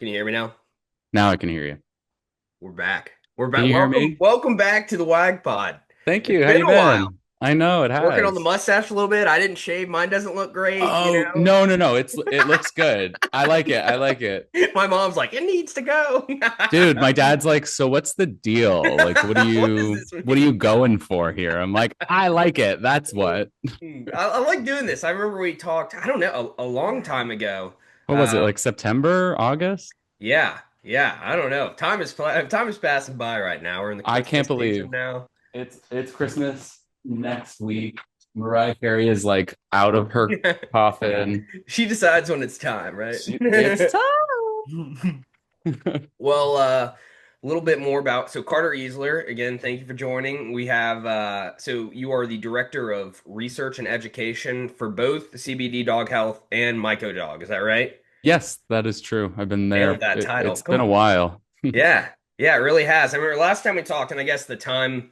Can you hear me now? Now I can hear you. We're back. We're Can back. you hear Welcome, me? welcome back to the Wag Pod. Thank It's you. How been you a while. been? I know it Working on the has. mustache a little bit. I didn't shave. Mine doesn't look great, Oh, no, no, no. It looks good. I like it. I like it. My mom's like, it needs to go. Dude, my dad's like, "So what's the deal? Like What does this what are mean? you going for here?" I'm like, "I like it. That's what." I like doing this. I remember we talked, I don't know, a long time ago. What was it? Um, Like September, August? yeah. I don't know. Time is passing by right now. We're in the I can't Christmas season believe now. it's Christmas next week. Mariah Carey is like out of her coffin. She decides when it's time, right? It's time. Well, a little bit more about Carter Easler, again, thank you for joining. We have so you are the director of research and education for both the CBD Dog Health and MycoDog, is that right? Yes, that is true. I've been Nailed there. that title. It's been a Come, while. yeah, yeah, it really has. I remember last time we talked, and I guess the time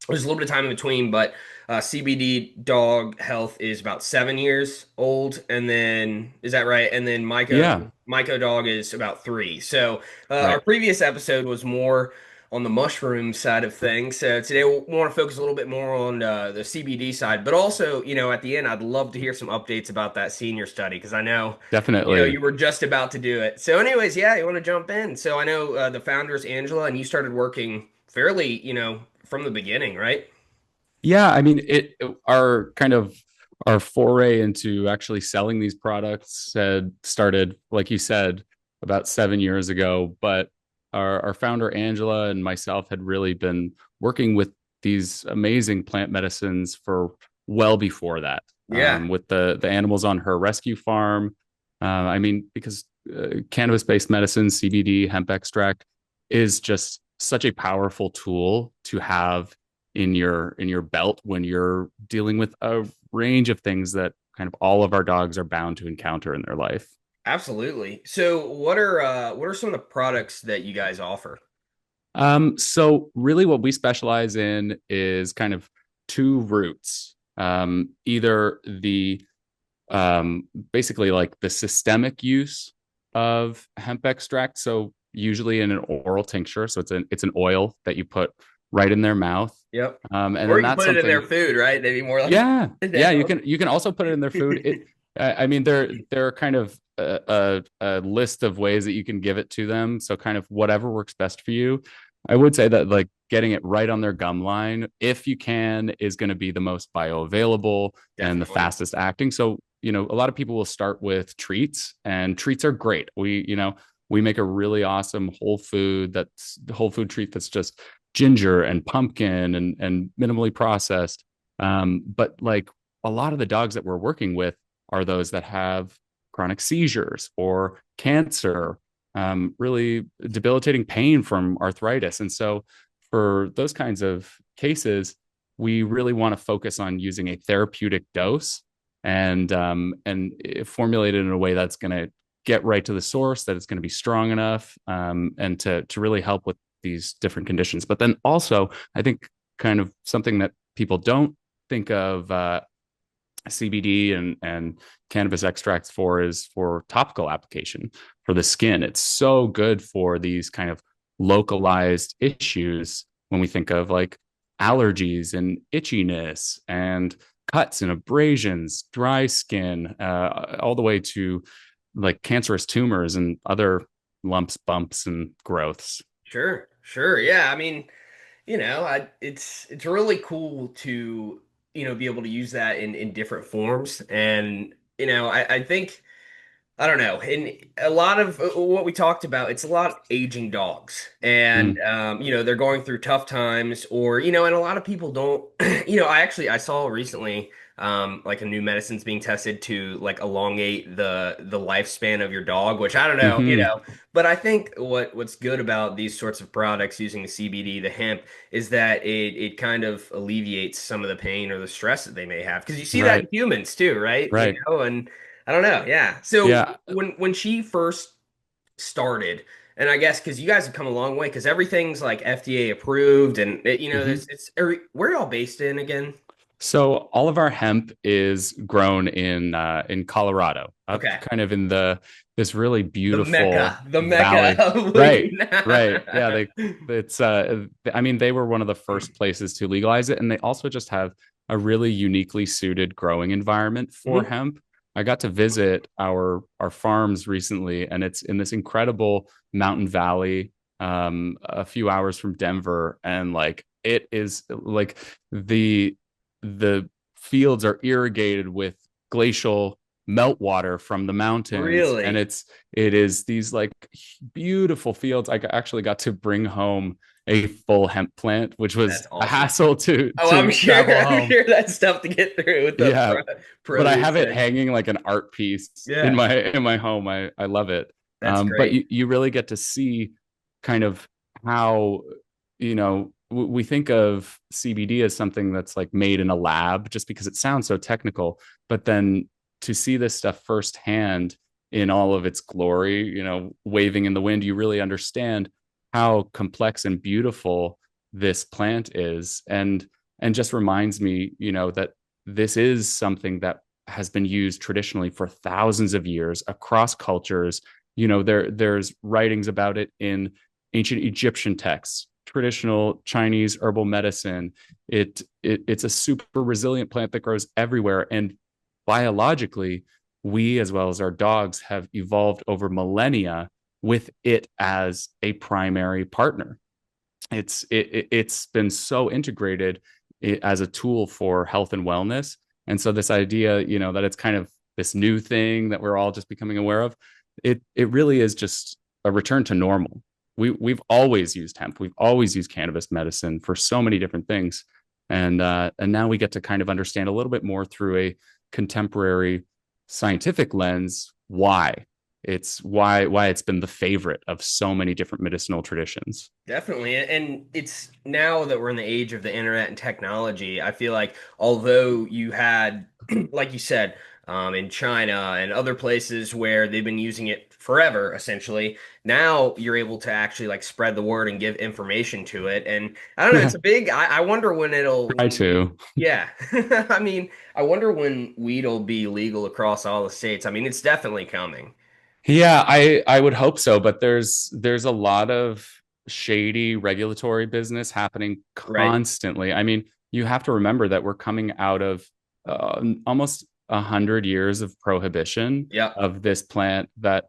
there's a little bit of time in between, but CBD Dog Health is about 7 years old, and then is that right? And then Yeah, Myco Dog is about three. So our right. previous episode was more on the mushroom side of things. So today we want to focus a little bit more on the CBD side, but also, at the end, I'd love to hear some updates about that senior study because I know, you Definitely. were just about to do it. So, anyways, yeah, you want to jump in? So I know the founder is Angela, and you started working fairly, from the beginning, right? Yeah, I mean, our kind of our foray into actually selling these products had started, like you said, about 7 years ago. But our founder Angela and myself had really been working with these amazing plant medicines for well before that. Yeah, With the animals on her rescue farm. I mean, because cannabis-based medicine, CBD, hemp extract, is just such a powerful tool to have in your belt when you're dealing with a range of things that kind of all of our dogs are bound to encounter in their life. absolutely. So, what are some of the products that you guys offer? So really what we specialize in is kind of two routes. Either the basically like the systemic use of hemp extract. So usually in an oral tincture. So it's an oil that you put right in their mouth. Yep. And Or then you can that's put it in their something. food, right? They'd be more like Yeah, yeah, you now. can also put it in their food. I mean, there are kind of a list of ways that you can give it to them. So kind of whatever works best for you. I would say that like getting it right on their gum line, if you can, is going to be the most bioavailable and the Definitely. fastest acting. So a lot of people will start with treats, and treats are great. We make a really awesome whole food treat that's just ginger and pumpkin and minimally processed, but like a lot of the dogs that we're working with are those that have chronic seizures or cancer, really debilitating pain from arthritis. And so, for those kinds of cases, we really want to focus on using a therapeutic dose and formulate it in a way that's going to get right to the source, that it's going to be strong enough, and to really help with these different conditions. But then also, I think kind of something that people don't think of CBD and cannabis extracts for is for topical application for the skin. It's so good for these kind of localized issues when we think of like allergies and itchiness and cuts and abrasions, dry skin, all the way to like cancerous tumors and other lumps, bumps, and growths. Sure, sure. Yeah, I mean, it's really cool to, be able to use that in different forms. And, I think I don't know. And a lot of what we talked about, it's a lot of aging dogs. And Mm. they're going through tough times or, and a lot of people don't, I saw recently like a new medicine's being tested to like elongate the lifespan of your dog, which I don't know, Hmm. but I think what's good about these sorts of products using the CBD, the hemp, is that it kind of alleviates some of the pain or the stress that they may have. Because you see that in Right. humans too, right? Right. And I don't know. Yeah. So Yeah. when she first started, and I guess because you guys have come a long way, because everything's like FDA approved, and Mhm. it's where y'all based in again? So all of our hemp is grown in Colorado, up Okay. kind of in the this really beautiful The Mecca valley. of Right, weed. right. Yeah, they it's I mean they were one of the first places to legalize it, and they also just have a really uniquely suited growing environment for Mhm. hemp. I got to visit our farms recently, and it's in this incredible mountain valley, a few hours from Denver, and like it is like the the fields are irrigated with glacial meltwater from the mountains, and Really? it is these like beautiful fields. I actually got to bring home a full hemp plant, which was That's a awesome. hassle Oh, I'm to sure. travel I'm home. sure that's tough to get through with the Yeah, but I produce have it thing. hanging like an art piece Yeah, in my home. I love it. that's But great. you really get to see kind of how, we think of CBD as something that's like made in a lab just because it sounds so technical, but then to see this stuff firsthand in all of its glory, waving in the wind, you really understand how complex and beautiful this plant is. And just reminds me, that this is something that has been used traditionally for thousands of years across cultures. There's writings about it in ancient Egyptian texts, traditional Chinese herbal medicine. It's a super resilient plant that grows everywhere, and biologically, we as well as our dogs have evolved over millennia with it as a primary partner. It's been so integrated as a tool for health and wellness. And so this idea, that it's kind of this new thing that we're all just becoming aware of, it really is just a return to normal. We've always used hemp. We've always used cannabis medicine for so many different things. And now we get to kind of understand a little bit more through a contemporary scientific lens why it's been the favorite of so many different medicinal traditions. Definitely. And it's now that we're in the age of the internet and technology, I feel like although you had, like you said, in China and other places where they've been using it forever, essentially, now you're able to actually like spread the word and give information to it. And I don't know, it's a big, I wonder when Try to. yeah. I mean, I wonder when weed will be legal across all the states. I mean, it's definitely coming. Yeah, I would hope so, but there's a lot of shady regulatory business happening Right. constantly. I mean, you have to remember that we're coming out of almost 100 years of prohibition Yep. of this plant that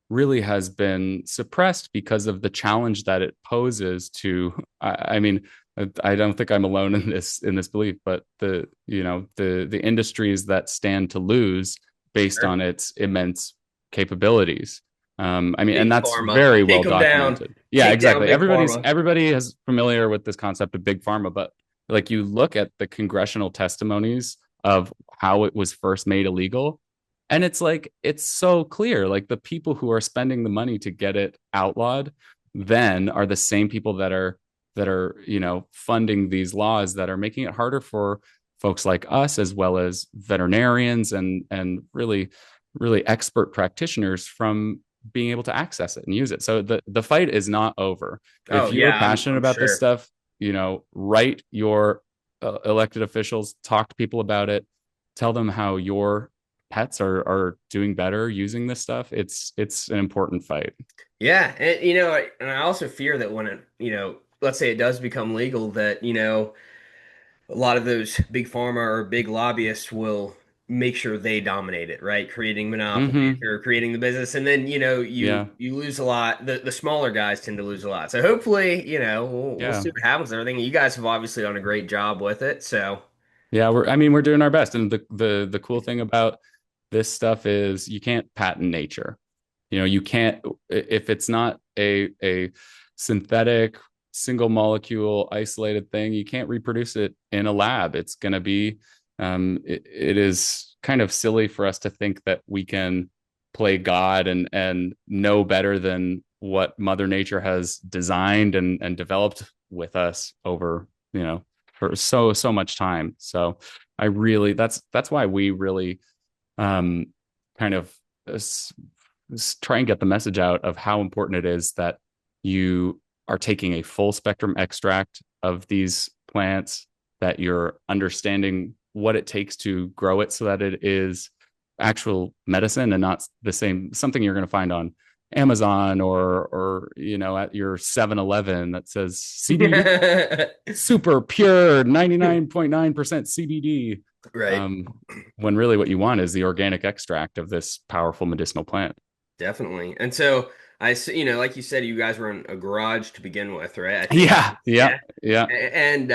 really has been suppressed because of the challenge that it poses to. I mean, I don't think I'm alone in this belief, but the industries that stand to lose based Sure. on its immense capabilities. I mean, and Big that's pharma. very Take well them down. documented. Yeah, Take down exactly. big pharma. Everybody is familiar with this concept of big pharma, but like you look at the congressional testimonies of how it was first made illegal, and it's like it's so clear. Like the people who are spending the money to get it outlawed then are the same people that are funding these laws that are making it harder for folks like us as well as veterinarians and really expert practitioners from being able to access it and use it. So the fight is not over. Oh If you're yeah, passionate I'm about this sure. stuff, write your elected officials, talk to people about it, tell them how your pets are doing better using this stuff. It's an important fight. Yeah, and and I also fear that when it, let's say it does become legal, that a lot of those big pharma or big lobbyists will make sure they dominate it, right? Creating monopolies Mm-hmm. or creating the business, and then Yeah. you lose a lot. The smaller guys tend to lose a lot. So hopefully, we'll Yeah. see what happens with everything. You guys have obviously done a great job with it, so Yeah, I mean, we're doing our best. And the cool thing about this stuff is you can't patent nature. You can't if it's not a synthetic single molecule isolated thing, you can't reproduce it in a lab. It's going to be it is kind of silly for us to think that we can play God and know better than what Mother Nature has designed and developed with us over, for so much time. So I really that's why we really um kind of try and get the message out of how important it is that you are taking a full spectrum extract of these plants that you're understanding what it takes to grow it so that it is actual medicine and not the same something you're going to find on Amazon or at your 7-Eleven that says CBD super pure 99.9% CBD, Right. um, when really what you want is the organic extract of this powerful medicinal plant. Definitely. And so like you said, you guys were in a garage to begin with, right? I think, Yeah, yeah, yeah. yeah, And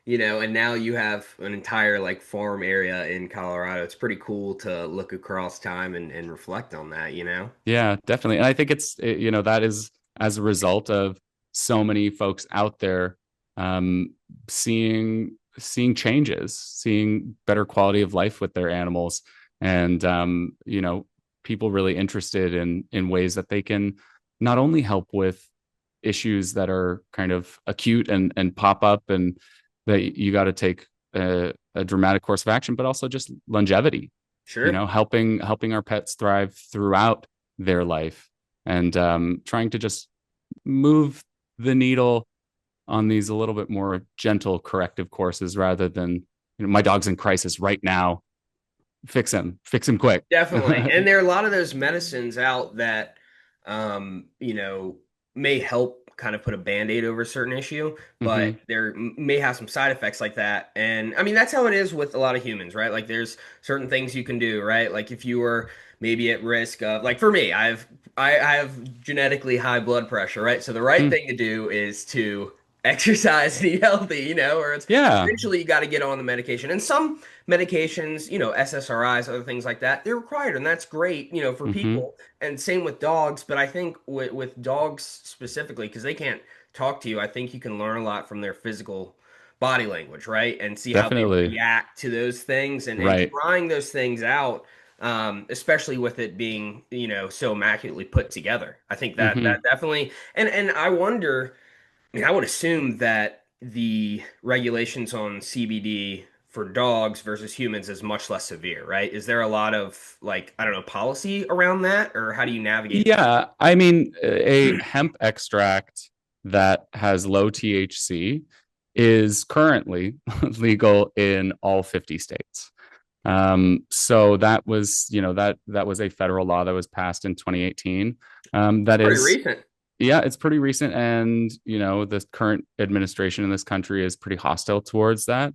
and now you have an entire like farm area in Colorado. It's pretty cool to look across time and reflect on that, you know? yeah, definitely. And I think that is as a result of so many folks out there, um, seeing changes, seeing better quality of life with their animals, and people really interested in ways that they can not only help with issues that are kind of acute and pop up and that you got to take a dramatic course of action, but also just longevity, Sure. helping our pets thrive throughout their life, and trying to just move the needle on these a little bit more gentle corrective courses rather than my dog's in crisis right now, fix him quick. Definitely. And there are a lot of those medicines out that, um, you know, may help kind of put a band-aid over a certain issue, but Hmm. there may have some side effects like that. And I mean, that's how it is with a lot of humans, right? Like there's certain things you can do, right? Like if you were maybe at risk of, like for me, I have genetically high blood pressure, right? So the right Mm, thing to do is to exercise and eat healthy, or it's yeah. eventually you got to get on the medication. And some medications, SSRIs, other things like that, they're required, and that's great, for Hmm. people. And same with dogs, but I think with dogs specifically, because they can't talk to you, I think you can learn a lot from their physical body language, right? And see how they Definitely. react to those things and Right. trying those things out. Especially with it being, so immaculately put together. I think that Hmm. definitely, and I wonder, I mean, I would assume that the regulations on CBD for dogs versus humans is much less severe, right? Is there a lot of like, I don't know, policy around that, or how do you navigate that? Yeah, I mean, a hemp extract that has low THC is currently legal in all 50 states. So that was, that was a federal law that was passed in 2018. That Pretty is, recent. yeah, it's pretty recent, and the current administration in this country is pretty hostile towards that.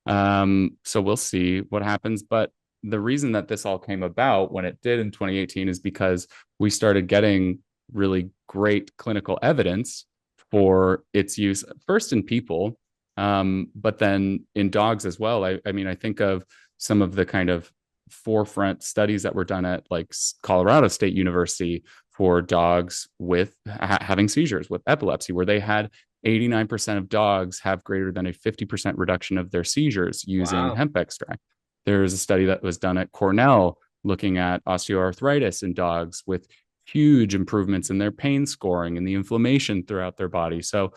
So we'll see what happens. But the reason that this all came about when it did in 2018 is because we started getting really great clinical evidence for its use first in people, but then in dogs as well. I mean, I think of some of the kind of forefront studies that were done at like Colorado State University for dogs with having seizures with epilepsy, where they had 89% of dogs have greater than a 50% reduction of their seizures using Wow. hemp extract. There's a study that was done at Cornell looking at osteoarthritis in dogs with huge improvements in their pain scoring and the inflammation throughout their body. So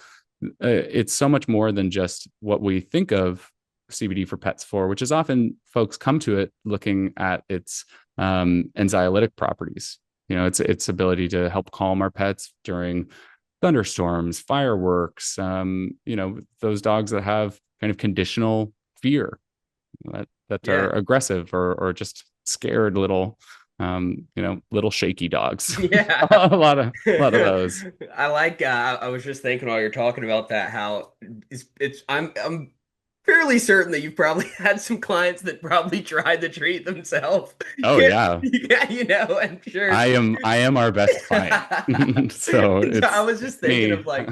it's so much more than just what we think of CBD for pets for, which is often folks come to it looking at its anxiolytic properties. Its ability to help calm our pets during thunderstorms, fireworks, those dogs that have kind of conditional fear, that are Yeah. aggressive or just scared little, little shaky dogs. Yeah. a lot of those. I like I was just thinking while you're talking about that how it's I'm fairly certain that you've probably had some clients that probably tried the treat themselves. Oh Yeah, yeah. yeah, I'm sure. I am our best client. So So I it's was just thinking me. of like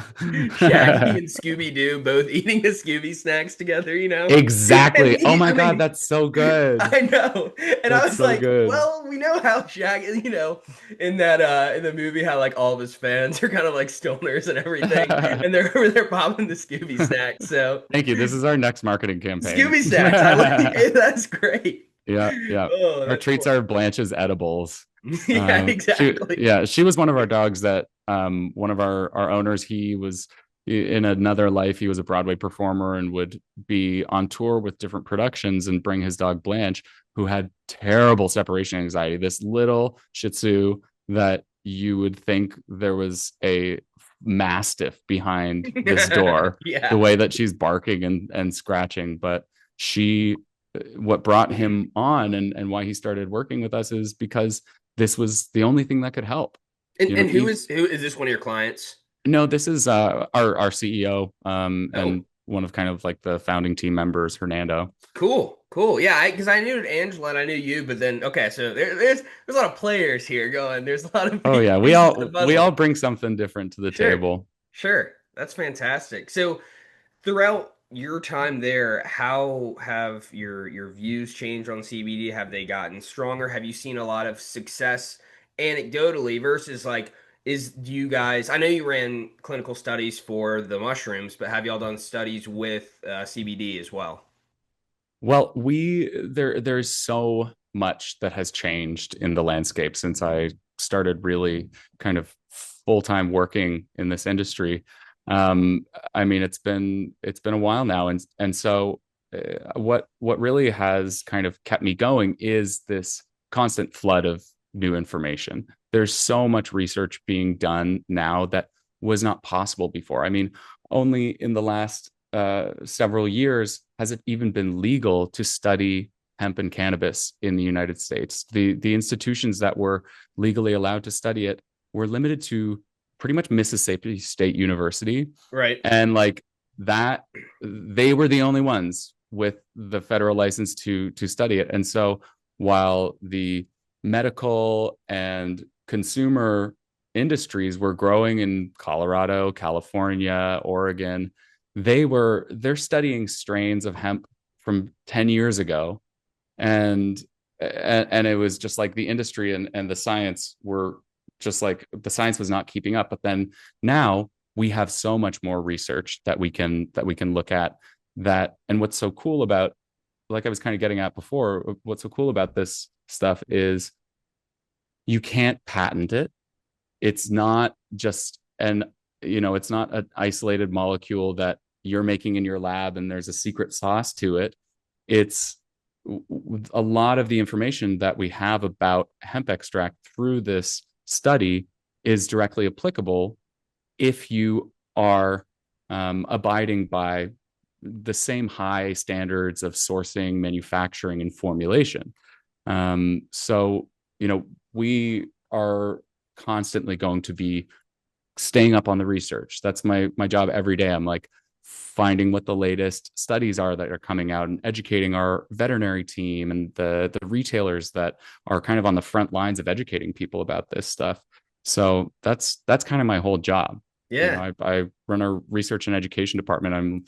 Shaggy and Scooby Doo both eating the Scooby snacks together, And Exactly. Oh he, my I God, mean, that's so good. I know. And I That's was so like, good. well, we know how Shaggy, in the movie how like all of his fans are kind of like stoners and everything, and they're over there popping the Scooby snacks. So Thank you. This is our next marketing campaign. Scooby snacks, I like that's great. Yeah, yeah. Oh, Our that's treats cool. are Blanche's edibles. Yeah, exactly. She was one of our dogs that one of our owners, he was in another life, he was a Broadway performer and would be on tour with different productions and bring his dog Blanche, who had terrible separation anxiety. This little Shih Tzu that you would think there was a mastiff behind this door, the Yeah. way that she's barking and scratching. But she, what brought him on and why he started working with us is because this was the only thing that could help. And You know, and who is this one of your clients? no, this is our CEO Oh, and one of kind of like the founding team members, Hernando. cool, cool. Yeah, because I knew Angela and I knew you, but then okay, so there's a lot of players here going. There's a lot of Oh yeah, we pieces to the all puzzle. bring something different to the Sure, table. sure. That's fantastic. So throughout your time there, how have your views changed on CBD? Have they gotten stronger? Have you seen a lot of success anecdotally versus like do you guys, I know you ran clinical studies for the mushrooms, but have y'all done studies with CBD as well? Well, there's so much that has changed in the landscape since I started really kind of full-time working in this industry. Um, I mean, it's been a while now, and so what really has kind of kept me going is this constant flood of new information. There's so much research being done now that was not possible before. I mean, only in the last several years has it even been legal to study hemp and cannabis in the United States. The institutions that were legally allowed to study it were limited to pretty much Mississippi State University, Right. and like that, they were the only ones with the federal license to study it. And so while the medical and consumer industries were growing in Colorado, California, Oregon, they're studying strains of hemp from 10 years ago, and and it was just like the industry and the science were just like the science was not keeping up. But then now we have so much more research that we can look at that. And what's so cool about, like I was kind of getting at before, what's so cool about this stuff is you can't patent it. It's not just an, it's not an isolated molecule that you're making in your lab and there's a secret sauce to it. It's a lot of the information that we have about hemp extract through this study is directly applicable if you are abiding by the same high standards of sourcing, manufacturing, and formulation. So, we are constantly going to be staying up on the research. That's my job every day. I'm like finding what the latest studies are that are coming out and educating our veterinary team and the retailers that are kind of on the front lines of educating people about this stuff. So that's kind of my whole job. Yeah. I run a research and education department.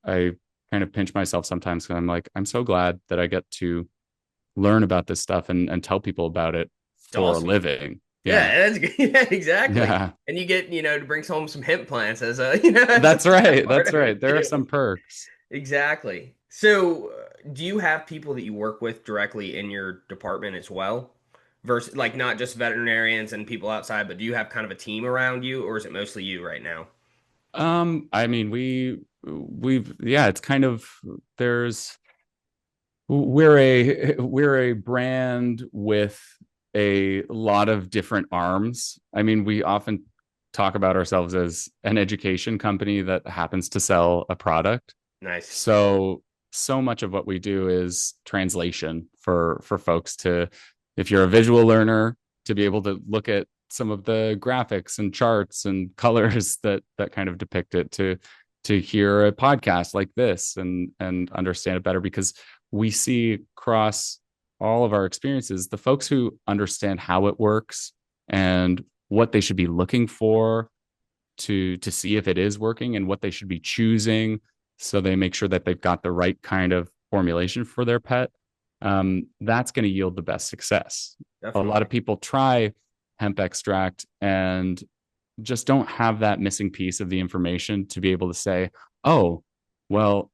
I kind of pinch myself sometimes because I'm like, I'm so glad that I get to learn about this stuff and tell people about it It's for a awesome. living. Yeah. Yeah, that's good. Yeah, exactly. Yeah. And you get, to bring home some hemp plants as a, as That's a right. part That's of right. it There are too. some perks. Exactly. So, do you have people that you work with directly in your department as well? Versus like not just veterinarians and people outside, but do you have kind of a team around you, or is it mostly you right now? I mean, we've yeah, it's kind of there's we're a brand with a lot of different arms. I mean, we often talk about ourselves as an education company that happens to sell a product. Nice. So much of what we do is translation for folks to, if you're a visual learner, to be able to look at some of the graphics and charts and colors that kind of depict it, to hear a podcast like this and understand it better, because we see across all of our experiences the folks who understand how it works and what they should be looking for to see if it is working and what they should be choosing so they make sure that they've got the right kind of formulation for their pet. That's going to yield the best success. A lot of Definitely. people try hemp extract and just don't have that missing piece of the information to be able to say, oh, well,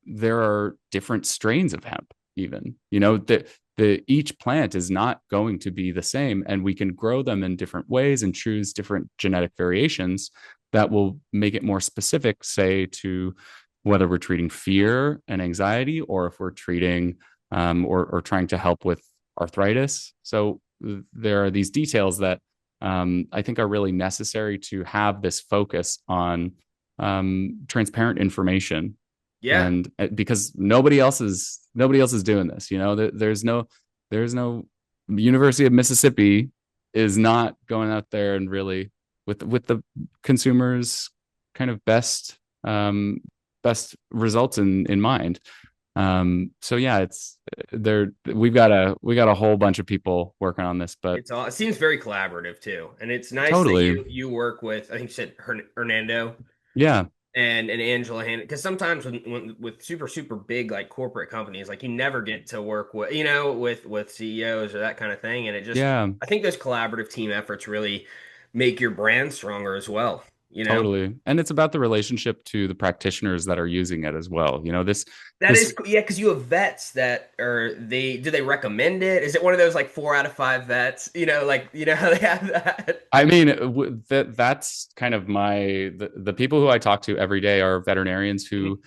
there are different strains of hemp, even, the each plant is not going to be the same, and we can grow them in different ways and choose different genetic variations that will make it more specific, say, to whether we're treating fear and anxiety or if we're treating or trying to help with arthritis. So there are these details that I think are really necessary to have this focus on transparent information. Yeah, And because nobody else is doing this, there's no University of Mississippi is not going out there and really with the consumers kind of best results in mind. So yeah, it's there. We got a whole bunch of people working on this, but it seems very collaborative too, and it's nice that totally, you work with. I think you said Hernando yeah, and Angela Han, because sometimes when with super big like corporate companies, like you never get to work with with CEOs or that kind of thing, and it just yeah. I think those collaborative team efforts really make your brand stronger as well. Totally. And it's about the relationship to the practitioners that are using it as well. That This, is cool. Yeah, because you have vets that are they do they recommend it? Is it one of those like 4 out of 5 vets? Like how they have that. I mean, that's kind of the people who I talk to every day are veterinarians who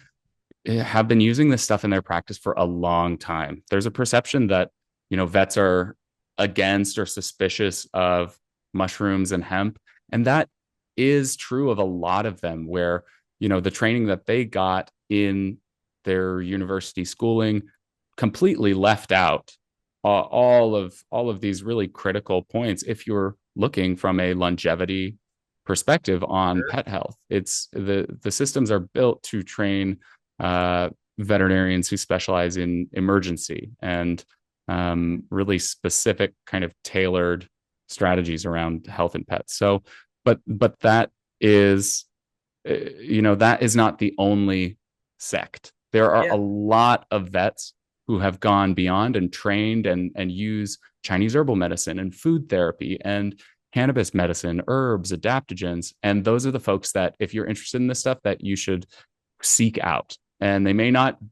have been using this stuff in their practice for a long time. There's a perception that, vets are against or suspicious of mushrooms and hemp. And that is true of a lot of them, where, the training that they got in their university schooling completely left out all of these really critical points if you're looking from a longevity perspective on Sure. pet health. It's the systems are built to train veterinarians who specialize in emergency and really specific kind of tailored strategies around health and pets. So, but that is, that is not the only sect. There are a Yeah, lot of vets who have gone beyond and trained and use Chinese herbal medicine and food therapy and cannabis medicine, herbs, adaptogens. And those are the folks that, if you're interested in this stuff, that you should seek out. And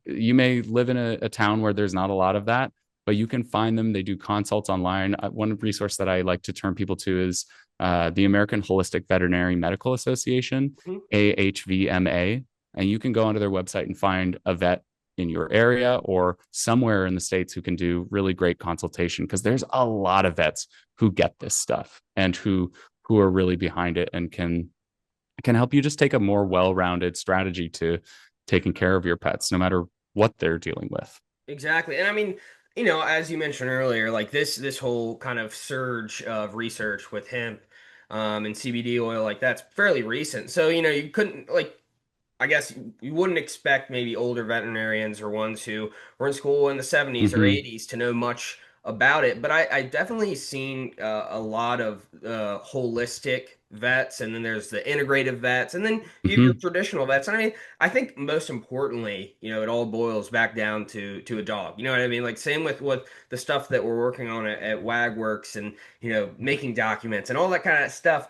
you may live in a town where there's not a lot of that, but you can find them. They do consults online. One resource that I like to turn people to is the American Holistic Veterinary Medical Association, mhm. AHVMA. And you can go onto their website and find a vet in your area or somewhere in the States who can do really great consultation, because there's a lot of vets who get this stuff and who are really behind it and can help you just take a more well-rounded strategy to taking care of your pets, no matter what they're dealing with. Exactly. And I mean, as you mentioned earlier, like this whole kind of surge of research with hemp and CBD oil, like that's fairly recent. So, you couldn't like I guess you wouldn't expect maybe older veterinarians or ones who were in school in the 70s or Mm-hmm. 80s to know much about it. But I definitely seen a lot of holistic vets, and then there's the integrative vets, and then you have your Mm-hmm. traditional vets. And I mean, I think most importantly, it all boils back down to a dog. You know what I mean? Like same with what the stuff that we're working on at WagWorks and making documents and all that kind of stuff.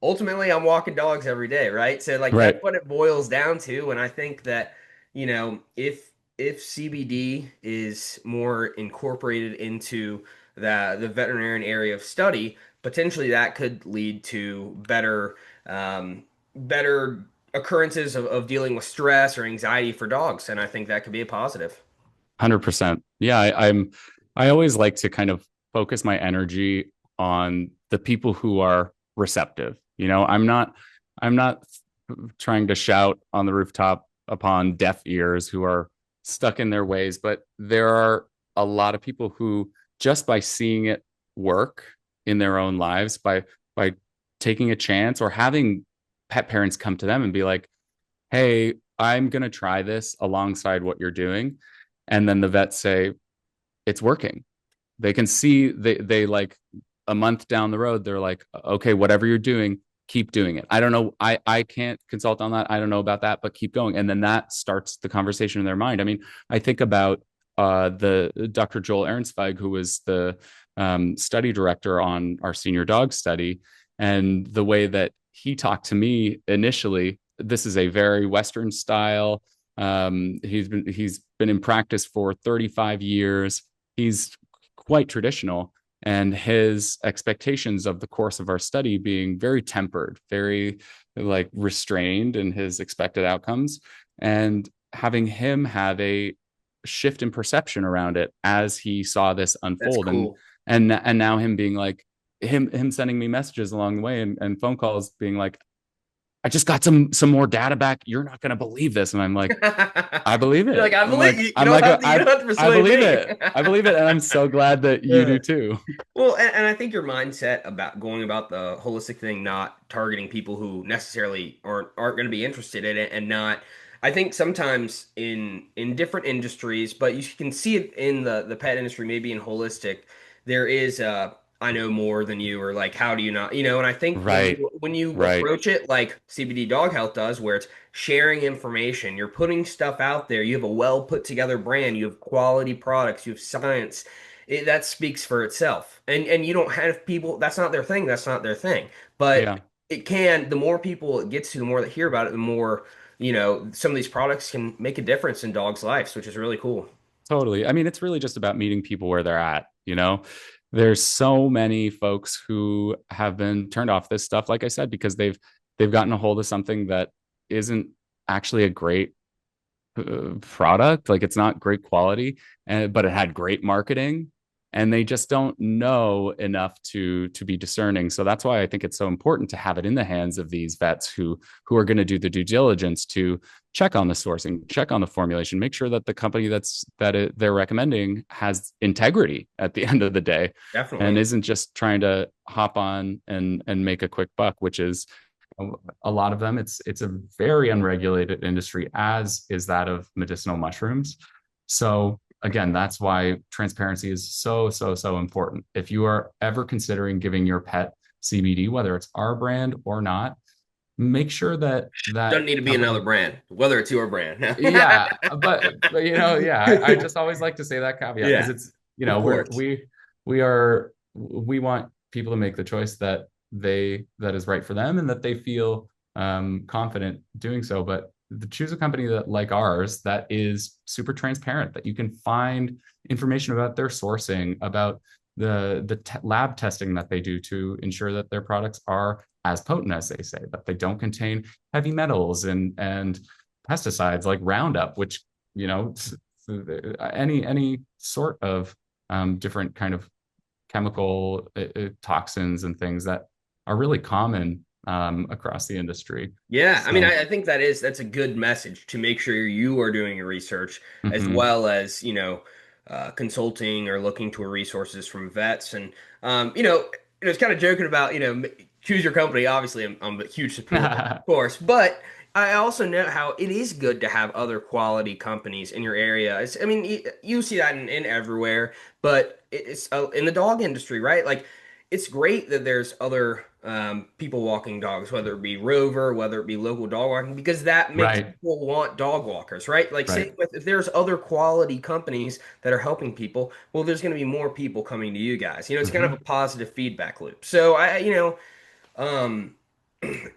Ultimately I'm walking dogs every day, right? So like that's Right. what it boils down to. And I think that, if CBD is more incorporated into the veterinarian area of study, potentially that could lead to better occurrences of dealing with stress or anxiety for dogs. And I think that could be a positive. 100%. Yeah, I always like to kind of focus my energy on the people who are receptive. I'm not trying to shout on the rooftop upon deaf ears who are stuck in their ways, but there are a lot of people who, just by seeing it work in their own lives, by taking a chance or having pet parents come to them and be like, "Hey, I'm going to try this alongside what you're doing." And then the vets say, "It's working." They can see, they like a month down the road, they're like, "Okay, whatever you're doing, keep doing it. I don't know. I can't consult on that. I don't know about that, but keep going." And then that starts the conversation in their mind. I mean, I think about the Dr. Joel Ehrensweig, who was the study director on our senior dog study, and the way that he talked to me initially. This is a very Western style. He's been in practice for 35 years. He's quite traditional, and his expectations of the course of our study being very tempered, very like restrained in his expected outcomes, and having him have a shift in perception around it as he saw this That's unfold, and cool. and now him being like, him sending me messages along the way and phone calls being like, I just got some more data back. You're not going to believe this. And I'm like, I believe You're like, it. I I'm believe like, you. You I'm don't like, have to. You don't have to I persuade believe me. it. I believe it. And I'm so glad that you Yeah. do too. Well, and I think your mindset about going about the holistic thing, not targeting people who necessarily aren't going to be interested in it, and not. I think sometimes in different industries, but you can see it in the pet industry, maybe in holistic, there is I know more than you, or like how do you not, and I think Right. when you Right. approach it like CBD Dog Health does, where it's sharing information, you're putting stuff out there, you have a well put together brand, you have quality products, you have science that speaks for itself. And you don't have people, that's not their thing, that's not their thing. But Yeah. it can, the more people it gets to, the more that hear about it, the more, some of these products can make a difference in dogs' lives, which is really cool. Totally. I mean, it's really just about meeting people where they're at, you know? There's so many folks who have been turned off this stuff, like I said, because they've gotten a hold of something that isn't actually a great product. Like it's not great quality, and but it had great marketing, and they just don't know enough to be discerning. So that's why I think it's so important to have it in the hands of these vets who are going to do the due diligence to check on the sourcing, check on the formulation, make sure that the company they're recommending has integrity at the end of the day, and Definitely. isn't just trying to hop on and make a quick buck, which is a lot of them. It's a very unregulated industry, as is that of medicinal mushrooms. So again, that's why transparency is so important. If you are ever considering giving your pet CBD, whether it's our brand or not, make sure that Doesn't that need to be another company. brand, whether it's your brand. Yeah, but yeah, I just always like to say that caveat because Yeah, it's of we're course. we want people to make the choice that is right for them and that they feel confident doing so. But choose a company that like ours that is super transparent, that you can find information about their sourcing, about the lab testing that they do to ensure that their products are as potent as they say, that they don't contain heavy metals and pesticides like Roundup, which you know any sort of different kind of chemical toxins and things that are really common across the industry. Yeah, I mean, So, I think that's a good message to make sure you are doing your research as mhm. well as, consulting or looking to resources from vets. And, it's kind of joking about, choose your company. Obviously, I'm a huge supporter, of course, but I also know how it is good to have other quality companies in your area. I mean, you see that in everywhere, but it's in the dog industry, right? Like, it's great that there's other people walking dogs, whether it be Rover, whether it be local dog walking, because that makes Right, people want dog walkers, right? Like, right. same with if there's other quality companies that are helping people, well, there's going to be more people coming to you guys. It's kind of a Mhm. positive feedback loop. So um,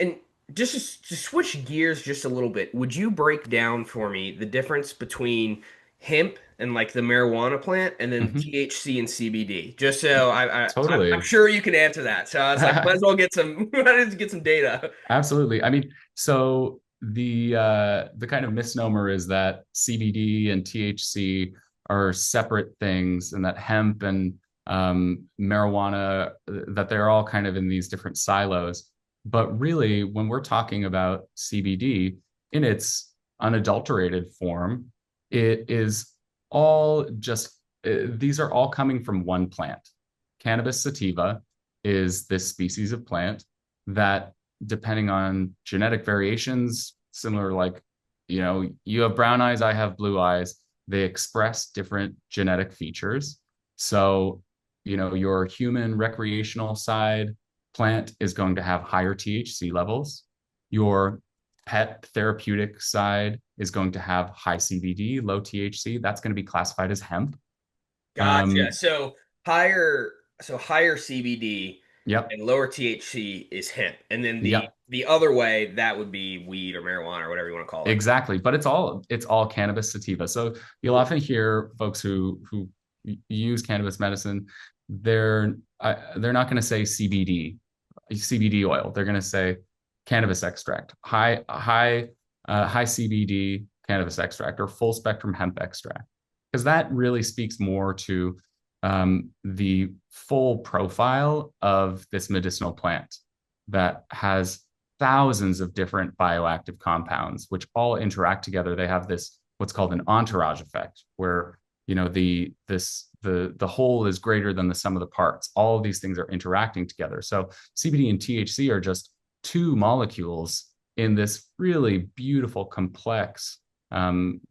and just to switch gears just a little bit, would you break down for me the difference between hemp and like the marijuana plant and then Mhm. THC and CBD? Just so I'm Totally. sure you can answer that. So I was like, might as well get some might as well get some data. Absolutely. I mean, so the kind of misnomer is that CBD and THC are separate things, and that hemp and marijuana that they're all kind of in these different silos. But really, when we're talking about CBD in its unadulterated form, it is all just these are all coming from one plant. Cannabis sativa is this species of plant that depending on genetic variations, similar like, you have brown eyes, I have blue eyes, they express different genetic features. So, your human recreational side plant is going to have higher THC levels. Your pet therapeutic side is going to have high CBD, low THC. That's going to be classified as hemp. Gotcha. Um, Higher higher CBD yep, and lower THC is hemp. And then the yep. the other way that would be weed or marijuana or whatever you want to call it. Exactly, but it's all cannabis sativa. So you'll Cool. often hear folks who use cannabis medicine, they're not going to say CBD oil. They're going to say cannabis extract, high CBD cannabis extract, or full spectrum hemp extract, because that really speaks more to the full profile of this medicinal plant that has thousands of different bioactive compounds, which all interact together. They have this what's called an entourage effect, where the whole is greater than the sum of the parts. All of these things are interacting together. So CBD and THC are just two molecules in this really beautiful, complex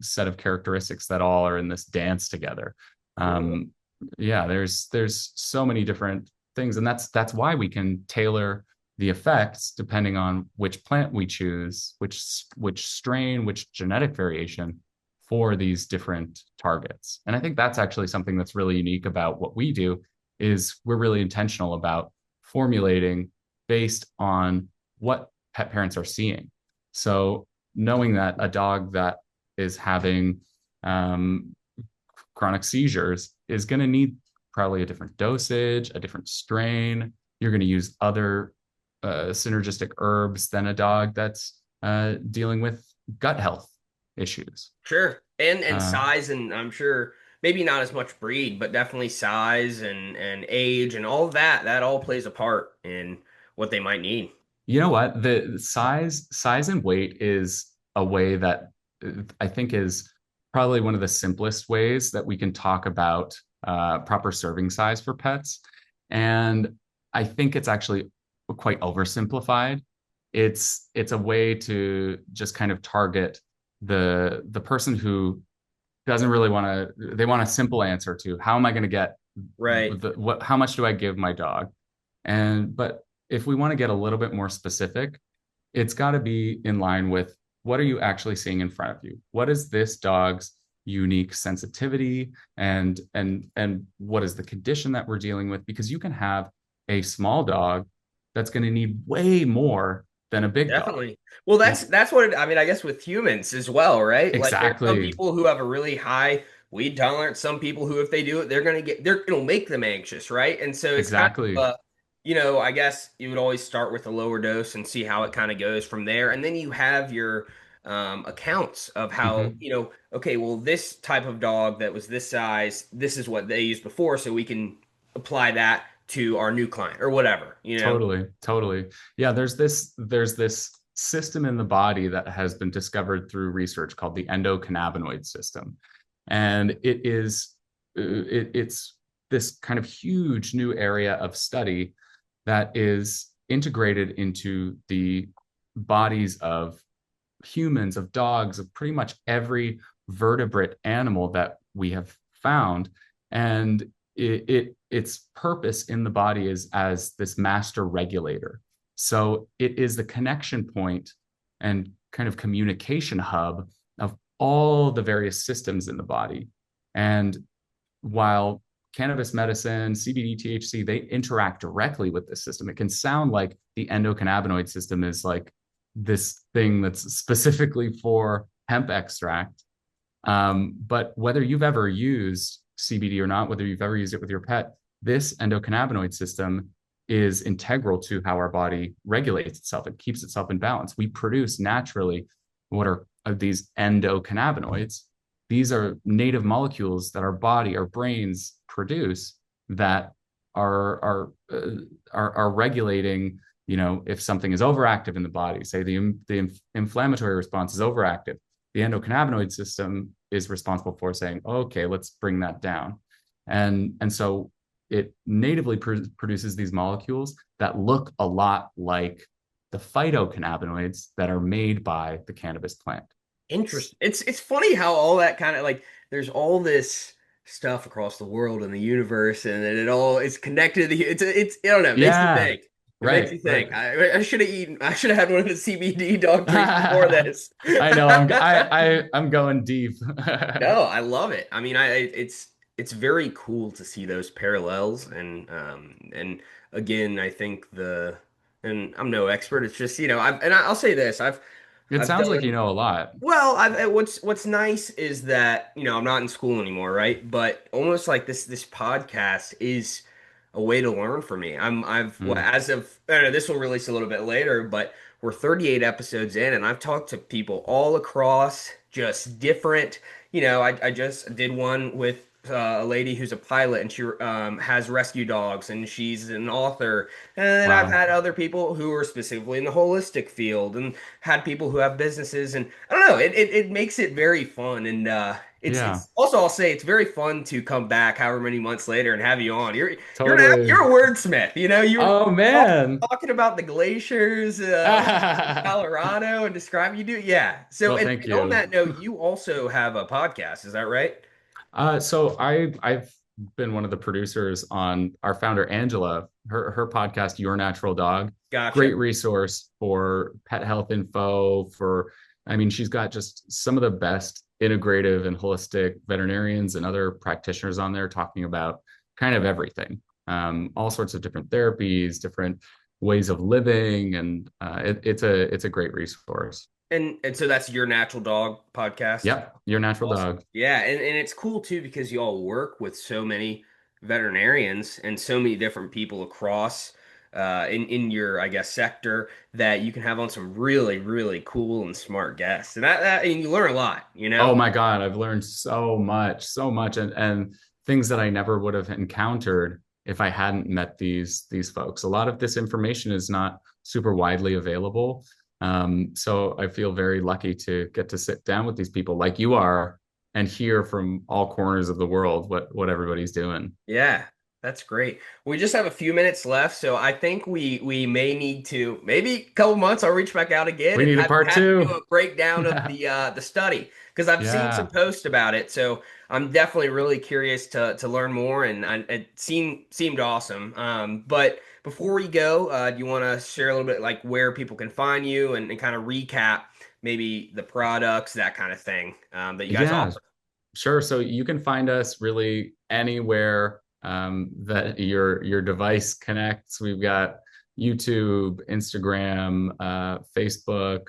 set of characteristics that all are in this dance together. Cool. Yeah, there's so many different things, and that's why we can tailor the effects depending on which plant we choose, which strain, which genetic variation for these different targets. And I think that's actually something that's really unique about what we do is we're really intentional about formulating based on what pet parents are seeing. So knowing that a dog that is having chronic seizures is going to need probably a different dosage, a different strain. You're going to use other synergistic herbs than a dog that's dealing with gut health issues. Sure. And Uh, size, and I'm sure maybe not as much breed, but definitely size and age and all that all plays a part in what they might need. you know what? The size and weight is a way that I think is probably one of the simplest ways that we can talk about proper serving size for pets. And I think it's actually quite oversimplified. It's a way to just kind of target the person who doesn't really want to, they want a simple answer to how am I going to get Right. how much do I give my dog? And but if we want to get a little bit more specific, it's got to be in line with what are you actually seeing in front of you? What is this dog's unique sensitivity and what is the condition that we're dealing with? Because you can have a small dog that's going to need way more than a big dog. Definitely. Well, And that's what I mean, I guess with humans as well, right? Like there's some exactly, people who have a really high weed tolerance, some people who if they do it, it'll make them anxious, right? And so it's kind of exactly. I guess you would always start with a lower dose and see how it kind of goes from there. And then you have your accounts of how, Mhm. okay, well, this type of dog that was this size, this is what they used before, so we can apply that to our new client or whatever, you know? Totally, totally. Yeah, there's this system in the body that has been discovered through research called the endocannabinoid system. And it's this kind of huge new area of study that is integrated into the bodies of humans, of dogs, of pretty much every vertebrate animal that we have found. And its purpose in the body is as this master regulator. So it is the connection point and kind of communication hub of all the various systems in the body. And while cannabis medicine, CBD, THC, they interact directly with this system, it can sound like the endocannabinoid system is like this thing that's specifically for hemp extract. But whether you've ever used CBD or not, whether you've ever used it with your pet, this endocannabinoid system is integral to how our body regulates itself. It keeps itself in balance. We produce naturally what are these endocannabinoids. These are native molecules that our body, our brains produce that are regulating. If something is overactive in the body, say the inflammatory response is overactive, the endocannabinoid system is responsible for saying, okay, let's bring that down. And so it natively produces these molecules that look a lot like the phytocannabinoids that are made by the cannabis plant. Interesting. It's funny how all that kind of like there's all this stuff across the world and the universe, and then it all is connected. It's I don't know. It makes you Yeah, think. It makes right, you right. think. I should have eaten. I should have had one of the CBD dog treats before this. I know I'm going deep. No, I love it. I mean, it's very cool to see those parallels, and again, I think and I'm no expert. It's just I'll say this. It I've sounds like you done. know a lot. Well, what's nice is that, I'm not in school anymore, right? But almost like this podcast is a way to learn for me. Well, Mm. as of, I don't know, this will release a little bit later, but we're 38 episodes in and I've talked to people all across just different, I just did one with a lady who's a pilot, and she has rescue dogs, and she's an author. And then I've Wow. had other people who are specifically in the holistic field, and had people who have businesses. And I don't know, it makes it very fun. And Yeah, it's also, I'll say, it's very fun to come back however many months later and have you on. totally. You're a wordsmith. You're Oh man. talking about the glaciers in Colorado and describe you do. Yeah. So, Well, and thank on you. that note, you also have a podcast. Is that right? So I've been one of the producers on our founder Angela, her podcast, Your Natural Dog. Gotcha. Great resource for pet health info. I mean, she's got just some of the best integrative and holistic veterinarians and other practitioners on there talking about kind of everything, all sorts of different therapies, different ways of living, and it's a great resource. And so that's Your Natural Dog podcast. Yep, Your Natural Awesome. Dog. Yeah, and it's cool too because you all work with so many veterinarians and so many different people across in your, I guess, sector, that you can have on some really, really cool and smart guests. And and you learn a lot, you Oh know? my God, I've learned so much, and things that I never would have encountered if I hadn't met these folks. A lot of this information is not super widely available. So I feel very lucky to get to sit down with these people like you are and hear from all corners of the world what everybody's doing. Yeah, that's great. We just have a few minutes left, so I think we may need to, maybe a couple months, I'll reach back out again We and need a part have you do two. a breakdown of the study, because I've seen some Yeah. posts about it. So I'm definitely really curious to learn more, and it seemed awesome. But before we go, do you want to share a little bit like where people can find you, and kind of recap maybe the products, that kind of thing, that you guys Yeah, offer? sure. So you can find us really anywhere that your device connects. We've got YouTube, Instagram, Facebook.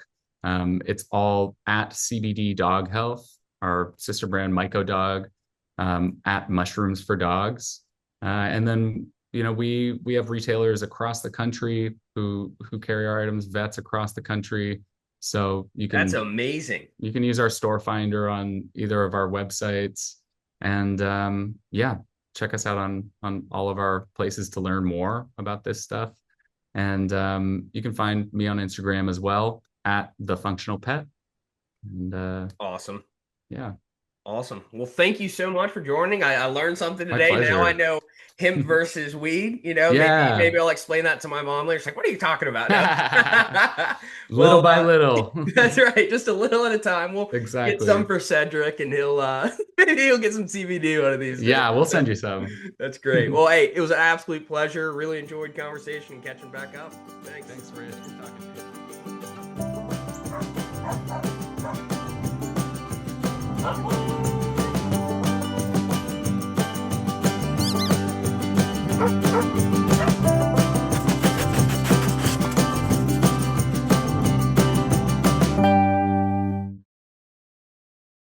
It's all at CBD Dog Health, our sister brand MycoDog, at Mushrooms for Dogs. And then we have retailers across the country who carry our items, vets across the country. So That's amazing. you can use our store finder on either of our websites, and yeah, check us out on all of our places to learn more about this stuff. And you can find me on Instagram as well at the functional pet. And Awesome. yeah, Awesome. Well, thank you so much for joining. I learned something my today. Now I pleasure. know hemp versus weed. Yeah. Maybe I'll explain that to my mom later. She's like, "What are you talking about?" No. Little Well, by little. that's right. Just a little at a time. We'll get some Exactly. for Cedric, and he'll maybe he'll get some CBD one of these days. Yeah, we'll send you some. That's great. Well, hey, it was an absolute pleasure. Really enjoyed conversation and catching back up. Thanks. Thanks, Rich. Good talking to you.